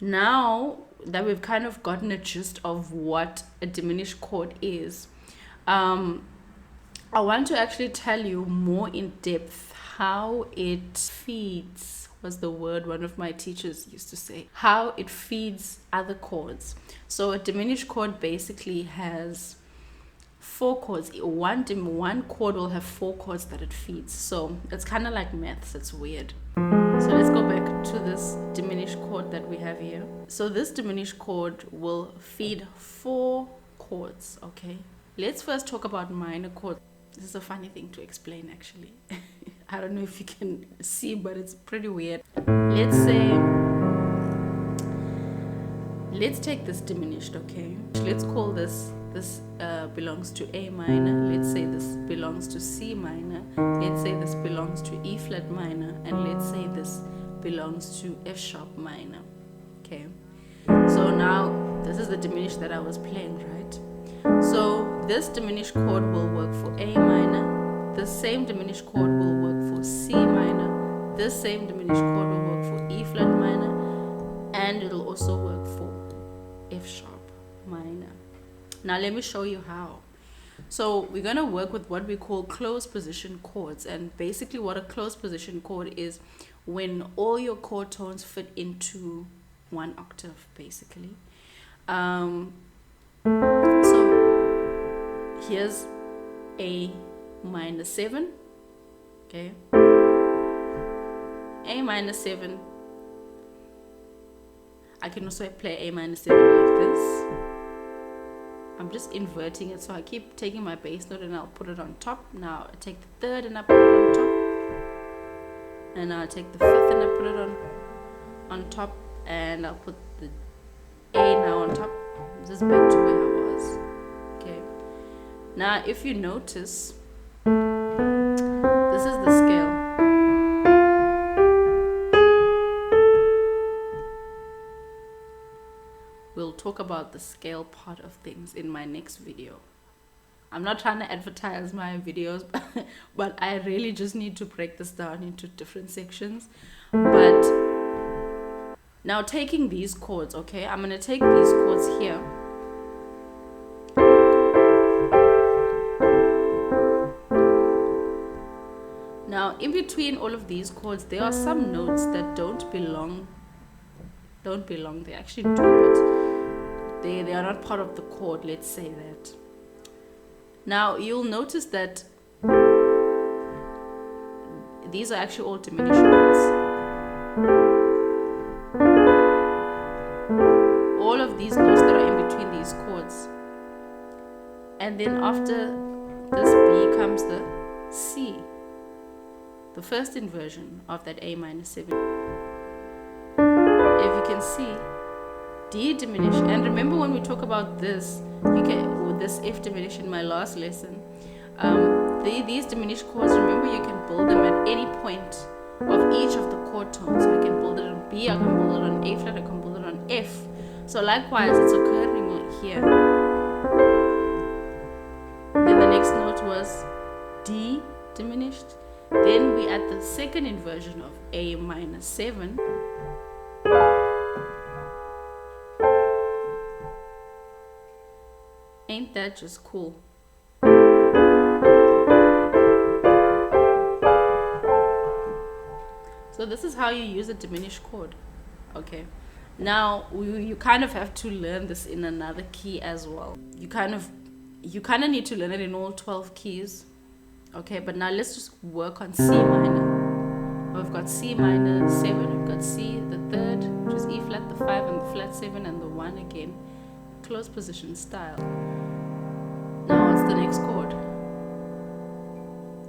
Now that we've kind of gotten a gist of what a diminished chord is, I want to actually tell you more in depth how it feeds, was the word one of my teachers used to say, how it feeds other chords. So a diminished chord basically has 4 chords. One chord will have 4 chords that it feeds. So it's kind of like maths. It's weird. So let's go back to this diminished chord that we have here. So this diminished chord will feed 4 chords, okay? Let's first talk about minor chords. This is a funny thing to explain, actually. I don't know if you can see, but it's pretty weird. Let's take this diminished, okay? Let's call this belongs to A minor. Let's say this belongs to C minor. Let's say this belongs to E flat minor. And let's say this belongs to F sharp minor, okay? So now this is the diminished that I was playing, right? So this diminished chord will work for A minor. The same diminished chord will work for C minor. This same diminished chord will work for E flat minor. And it'll also work for F sharp minor. Now let me show you how. So we're going to work with what we call closed position chords. And basically what a closed position chord is when all your chord tones fit into 1 octave, basically. So here's A minor 7, okay? A minor 7. I can also play A minor 7 like this. I'm just inverting it, so I keep taking my bass note and I'll put it on top. Now I take the 3rd and I put it on top. And I'll take the 5th and I put it on top. And I'll put the A now on top. This is back to where I was. Okay. Now if you notice, this is the scale. We'll talk about the scale part of things in my next video. I'm not trying to advertise my videos, but I really just need to break this down into different sections. But now taking these chords, okay, I'm going to take these chords here. Now in between all of these chords, there are some notes that don't belong. They actually do, but they are not part of the chord, let's say that. Now you'll notice that these are actually all diminished notes. All of these notes that are in between these chords. And then after this B comes the C, the first inversion of that A minor 7. If you can see, D diminished. And remember when we talk about this, you can, with this F diminished in my last lesson, these diminished chords, remember you can build them at any point of each of the chord tones. So I can build it on B, I can build it on A flat, I can build it on F. So likewise, it's occurring here. Then the next note was D diminished. Then we add the second inversion of A minor 7. Ain't that just cool? So this is how you use a diminished chord. Okay. Now you kind of have to learn this in another key as well. You kind of need to learn it in all 12 keys. Okay, but now let's just work on C minor. We've got C minor 7, we've got C the 3rd, which is E flat, the 5 and the flat 7 and the 1 again. Closed position style. Now what's the next chord?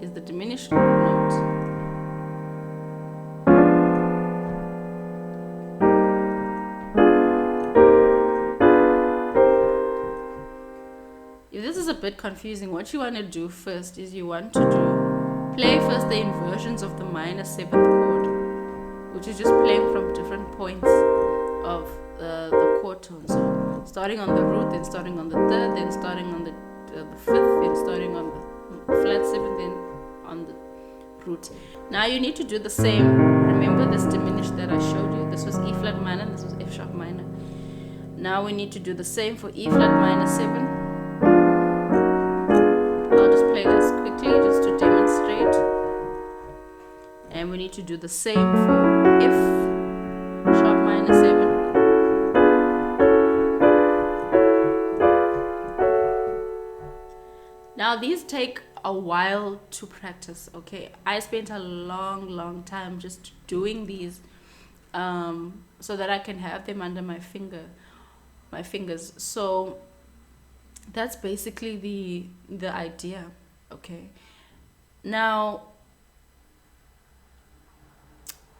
Is the diminished note. If this is a bit confusing, what you want to do first is you want to play first the inversions of the minor 7th chord, which is just playing from different points of the chord tone. So starting on the root, then starting on the 3rd, then starting on the 5th, then starting on the flat 7th, then on the root. Now you need to do the same. remember this diminished that I showed you? This was E flat minor, and this was F sharp minor. Now we need to do the same for E flat minor 7. I'll just play this quickly just to demonstrate. And we need to do the same for F sharp minor 7. Now these take a while to practice, okay? I spent a long time just doing these so that I can have them under my fingers. So that's basically the idea, okay? Now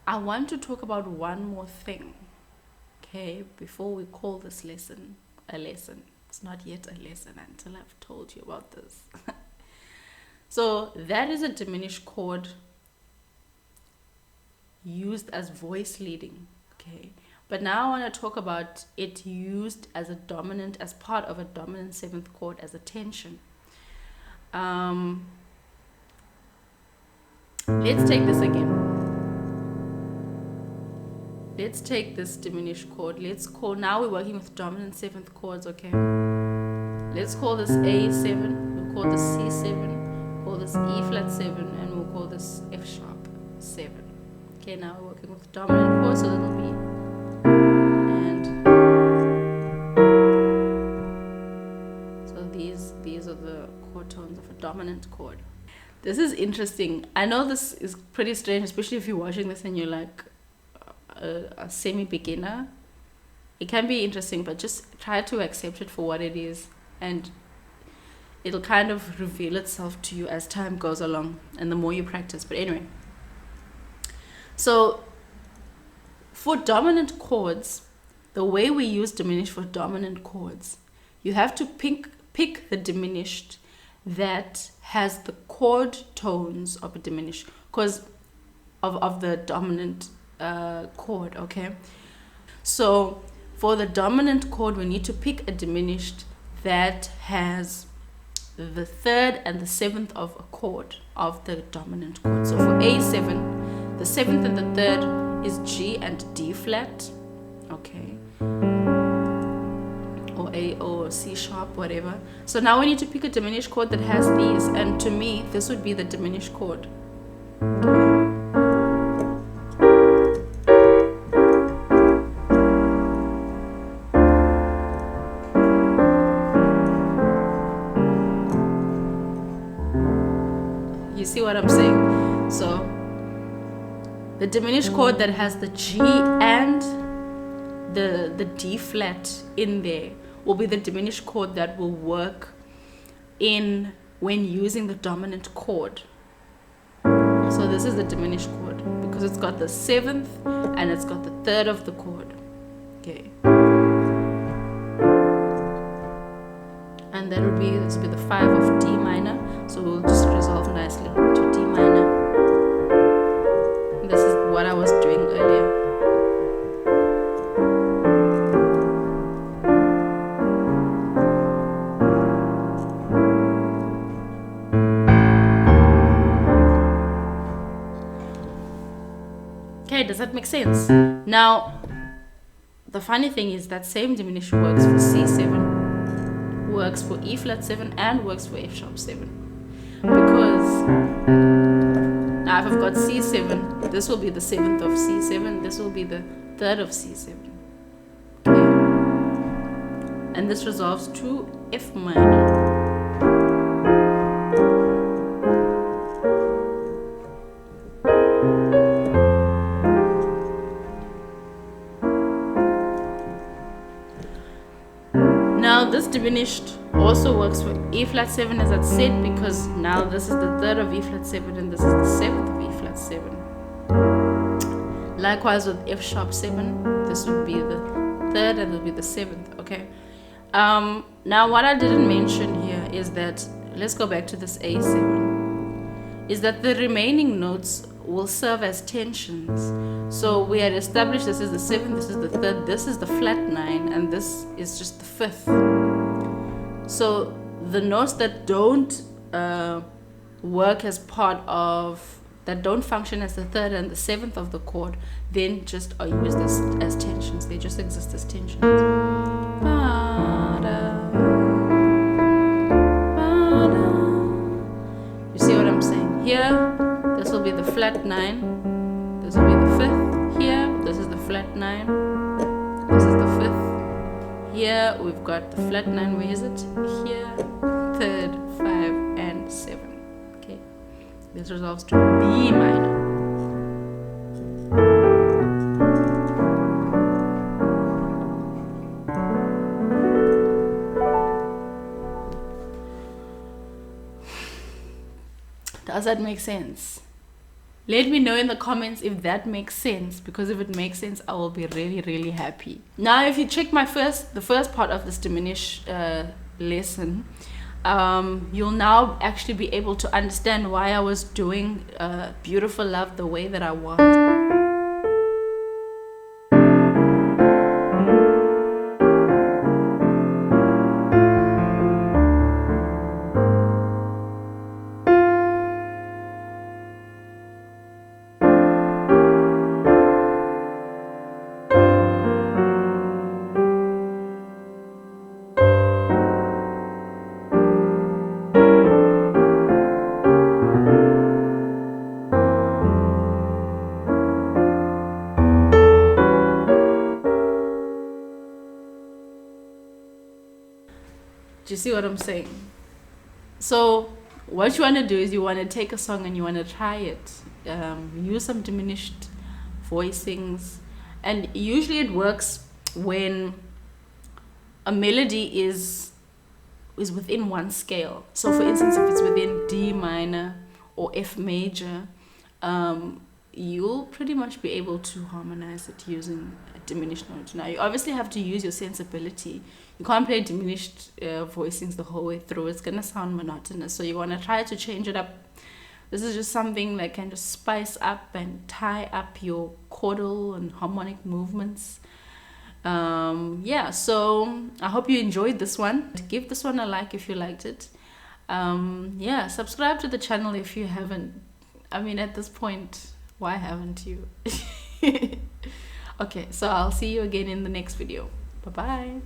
I want to talk about one more thing, okay, before we call this lesson a lesson. It's not yet a lesson until I've told you about this. So that is a diminished chord used as voice leading, okay? But now I want to talk about it used as a dominant, as part of a dominant 7th chord as a tension. Let's take this again. Let's take this diminished chord. Now we're working with dominant 7th chords, okay? Let's call this A7, we'll call this C7, call this E flat 7, and we'll call this F sharp 7. Okay, now we're working with dominant chords, so that'll be, and so these are the chord tones of a dominant chord. This is interesting. I know this is pretty strange, especially if you're watching this and you're like a semi-beginner. It can be interesting, but just try to accept it for what it is, and it'll kind of reveal itself to you as time goes along and the more you practice. But anyway, so for dominant chords, the way we use diminished for dominant chords, you have to pick the diminished that has the chord tones of a diminished, because of the dominant chord, okay? So for the dominant chord, we need to pick a diminished that has the 3rd and the 7th of a chord of the dominant chord. So for A7, the 7th and the 3rd is G and D flat, okay? Or A or C sharp, whatever. So now we need to pick a diminished chord that has these, and to me, this would be the diminished chord. Okay. You see what I'm saying? So the diminished chord that has the G and the D flat in there will be the diminished chord that will work in when using the dominant chord. So this is the diminished chord because it's got the 7th and it's got the 3rd of the chord, okay? And that would be, this would be the 5 of D minor. So we'll just resolve nicely to D minor. This is what I was doing earlier. Okay, does that make sense? Now, the funny thing is that same diminished works for C7, works for E flat 7, and works for F sharp 7. Because now if I've got C7, this will be the 7th of C7, this will be the 3rd of C7. Okay? And this resolves to F minor. Now this diminished also works for E flat 7, as I said, because now this is the 3rd of E flat 7 and this is the 7th of E flat 7. Likewise with F sharp 7, this would be the 3rd and it will be the 7th, okay? Now what I didn't mention here is that, let's go back to this A7, is that the remaining notes will serve as tensions. So we had established this is the 7th, this is the 3rd, this is the flat 9, and this is just the 5th. So the notes that don't work as part of that don't function as the third and the seventh of the chord, then just use this as tensions. They just exist as tensions. You see what I'm saying? Here, this will be the flat 9. This will be the 5th. Here, this is the flat 9. This is the 5th. Here, we've got the flat 9. Where is it? Here, 3rd, 5, and 7. Okay. This resolves to B minor. Does that make sense? Let me know in the comments if that makes sense, because if it makes sense, I will be really, really happy. Now, if you check the first part of this diminished lesson, you'll now actually be able to understand why I was doing Beautiful Love the way that I was. Do you see what I'm saying? So what you want to do is you want to take a song and you want to try it. Use some diminished voicings. And usually it works when a melody is within one scale. So for instance, if it's within D minor or F major, you'll pretty much be able to harmonize it using a diminished note. Now, you obviously have to use your sensibility. You can't play diminished voicings the whole way through. It's going to sound monotonous. So you want to try to change it up. This is just something that can just spice up and tie up your chordal and harmonic movements. Yeah, so I hope you enjoyed this one. Give this one a like if you liked it. Yeah, subscribe to the channel if you haven't. I mean, at this point, why haven't you? Okay, so I'll see you again in the next video. Bye-bye.